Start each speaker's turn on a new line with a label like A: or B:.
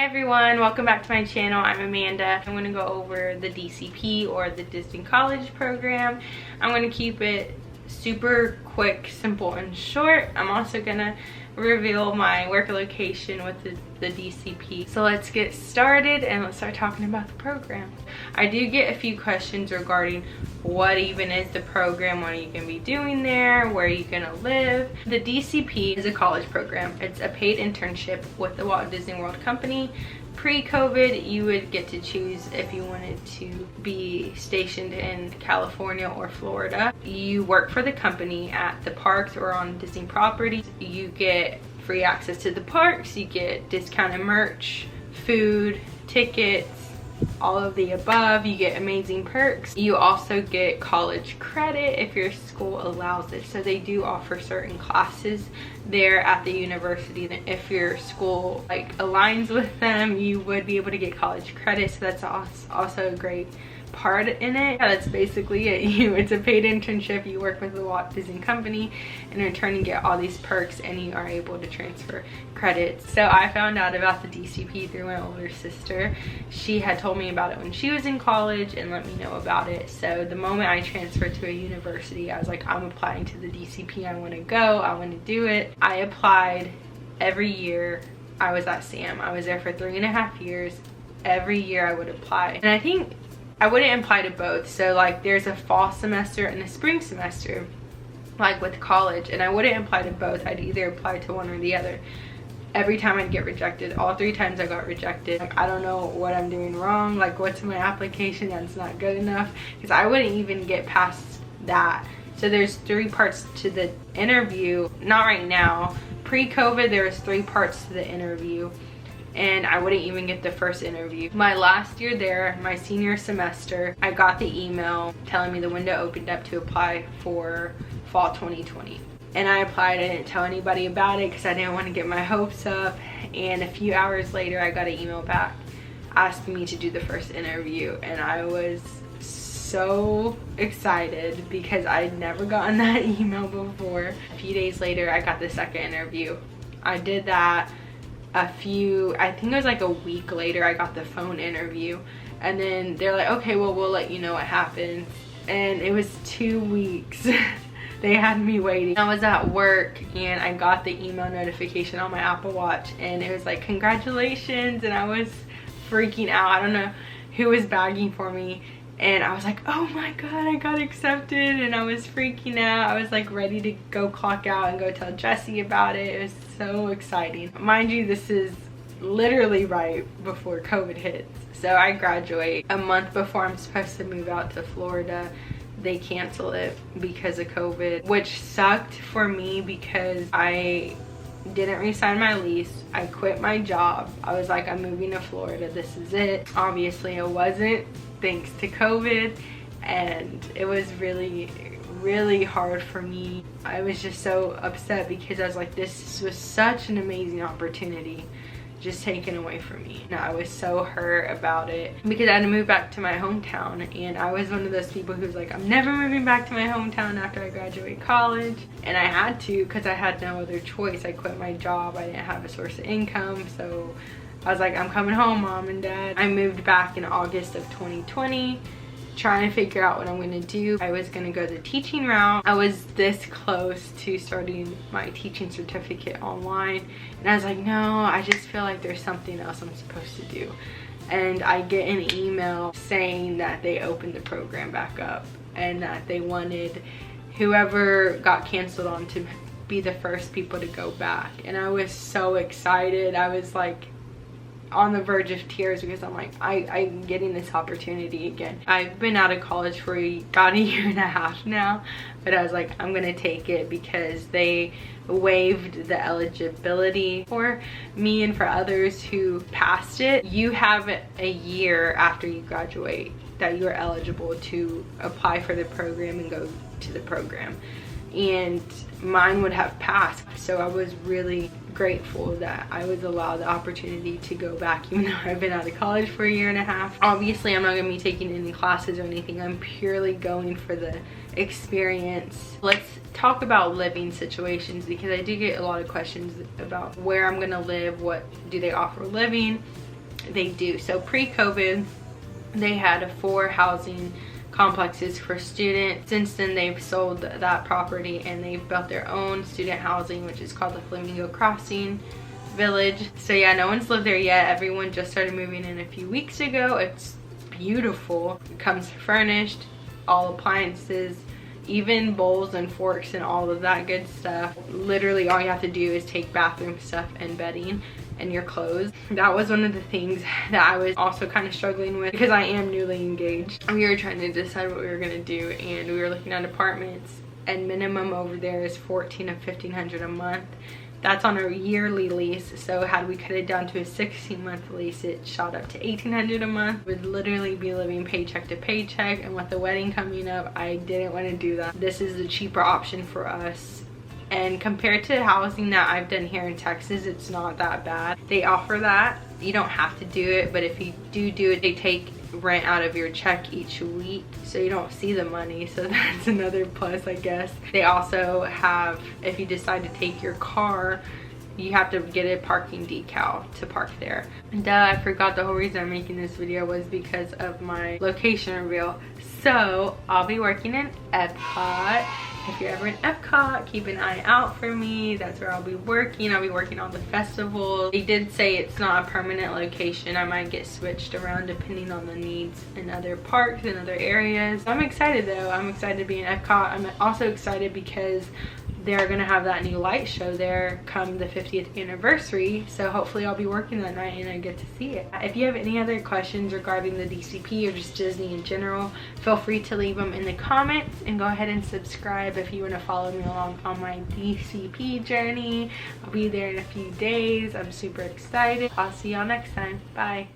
A: everyone, welcome back to my channel. I'm Amanda. I'm going to go over the DCP or the Distant College program. I'm going to keep it super quick, simple, and short. I'm also going to reveal my work location with the DCP. So let's get started and let's start talking about the program. I do get a few questions regarding what even is the program, what are you going to be doing there, where are you going to live. The DCP is a college program. It's a paid internship with the Walt Disney World Company. Pre-COVID, you would get to choose if you wanted to be stationed in California or Florida. You work for the company at the parks or on Disney properties. You get free access to the parks, you get discounted merch, food, tickets, all of the above. You get amazing perks. You also get college credit if your school allows it. So they do offer certain classes there at the university. If your school aligns with them, you would be able to get college credit. So that's also a great part in it. That's basically it. It's a paid internship. You work with the Walt Disney Company, and in return you get all these perks and you are able to transfer credits. So I found out about the DCP through my older sister. She had told me about it when she was in college and let me know about it. So the moment I transferred to a university, I was like, I'm applying to the DCP. I want to go, I want to do it. I applied every year I was at SAM. I was there for 3.5 years. Every year I would apply, and I think I wouldn't apply to both. So there's a fall semester and a spring semester with college, and I wouldn't apply to both. I'd either apply to one or the other. Every time I'd get rejected. All 3 times I got rejected. I don't know what I'm doing wrong, what's in my application that's not good enough, because I wouldn't even get past that. So there's 3 parts to the interview. Not right now. Pre-COVID there was 3 parts to the interview, and I wouldn't even get the first interview. My last year there, my senior semester, I got the email telling me the window opened up to apply for fall 2020. And I applied. I didn't tell anybody about it because I didn't want to get my hopes up. And a few hours later, I got an email back asking me to do the first interview. And I was so excited because I'd never gotten that email before. A few days later, I got the second interview. I did that. I think it was a week later, I got the phone interview, and then they're like, okay, well, we'll let you know what happens. And it was 2 weeks. They had me waiting. I was at work and I got the email notification on my Apple Watch, and it was like, congratulations, and I was freaking out. I don't know who was bagging for me, and I was like, oh my god, I got accepted, and I was freaking out. I was ready to go clock out and go tell Jesse about it. It was so exciting. Mind you, this is literally right before COVID hits. So I graduate a month before I'm supposed to move out to Florida. They cancel it because of COVID, which sucked for me because I didn't re-sign my lease. I quit my job. I was like, I'm moving to Florida. This is it. Obviously it wasn't, thanks to COVID, and it was really hard for me. I was just so upset because I was like, this was such an amazing opportunity just taken away from me. And I was so hurt about it because I had to move back to my hometown, and I was one of those people who's like, I'm never moving back to my hometown after I graduate college. And I had to because I had no other choice. I quit my job. I didn't have a source of income, so I was like, I'm coming home, Mom and Dad. I moved back in August of 2020, trying to figure out what I'm gonna do. I was gonna go the teaching route. I was this close to starting my teaching certificate online, and I was like, no, I just feel like there's something else I'm supposed to do. And I get an email saying that they opened the program back up and that they wanted whoever got canceled on to be the first people to go back. And I was so excited. I was on the verge of tears because I'm like, I'm getting this opportunity again. I've been out of college for about 1.5 years now, but I was like, I'm gonna take it because they waived the eligibility for me and for others who passed it. You have a year after you graduate that you are eligible to apply for the program and go to the program, and mine would have passed. So I was really grateful that I was allowed the opportunity to go back, even though I've been out of college for 1.5 years. Obviously I'm not going to be taking any classes or anything. I'm purely going for the experience. Let's talk about living situations, because I do get a lot of questions about where I'm going to live, what do they offer living. they do. So pre-COVID, they had 4 housing complexes for students. Since then, they've sold that property and they've built their own student housing, which is called the Flamingo Crossing Village. So yeah, no one's lived there yet. Everyone just started moving in a few weeks ago. It's beautiful. It comes furnished, all appliances, even bowls and forks and all of that good stuff. Literally all you have to do is take bathroom stuff and bedding and your clothes. That was one of the things that I was also kind of struggling with because I am newly engaged. We were trying to decide what we were gonna do, and we were looking at apartments, and minimum over there is $1,400 to $1,500 a month. That's on a yearly lease, so had we cut it down to a 16-month lease, it shot up to $1,800 a month. We'd literally be living paycheck to paycheck, and with the wedding coming up, I didn't want to do that. This is the cheaper option for us, and compared to housing that I've done here in Texas, it's not that bad. They offer that. You don't have to do it, but if you do it, they take rent out of your check each week, so you don't see the money, so that's another plus, I guess. They also have, if you decide to take your car, you have to get a parking decal to park there. Duh, I forgot the whole reason I'm making this video was because of my location reveal. So I'll be working in Epcot. If you're ever in Epcot, keep an eye out for me. That's where I'll be working. I'll be working on the festival. They did say it's not a permanent location. I might get switched around depending on the needs in other parks and other areas. I'm excited though. I'm excited to be in Epcot. I'm also excited because they're gonna have that new light show there come the 50th anniversary, so hopefully I'll be working that night and I get to see it. If you have any other questions regarding the DCP or just Disney in general, feel free to leave them in the comments, and go ahead and subscribe if you want to follow me along on my DCP journey. I'll be there in a few days. I'm super excited. I'll see y'all next time. Bye.